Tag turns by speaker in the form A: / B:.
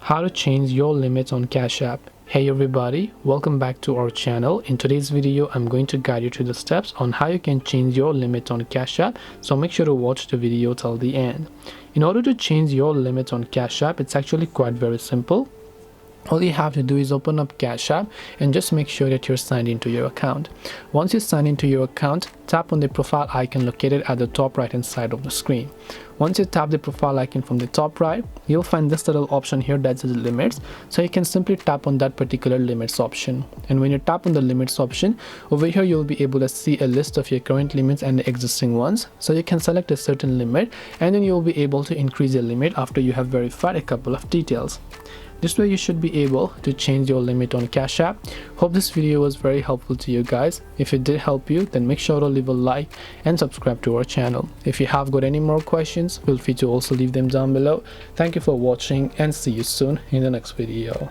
A: how to change your limits on Cash App. Hey everybody, welcome back to our channel. In today's video, I'm going to guide you through the steps on how you can change your limit on Cash App, so make sure to watch the video till the end. In order to change your limit on Cash App, it's actually quite very simple. All you have to do is open up Cash App and just make sure that you're signed into your account. Once you sign into your account, tap on the profile icon located at the top right hand side of the screen. Once you tap the profile icon from the top right, you'll find this little option here that says limits. So you can simply tap on that particular limits option. And when you tap on the limits option, over here you'll be able to see a list of your current limits and the existing ones. So you can select a certain limit and then you'll be able to increase your limit after you have verified a couple of details. This way you should be able to change your limit on Cash App. Hope this video was very helpful to you guys. If it did help you, then make sure to leave a like and subscribe to our channel. If you have got any more questions, feel free to also leave them down below. Thank you for watching and see you soon in the next video.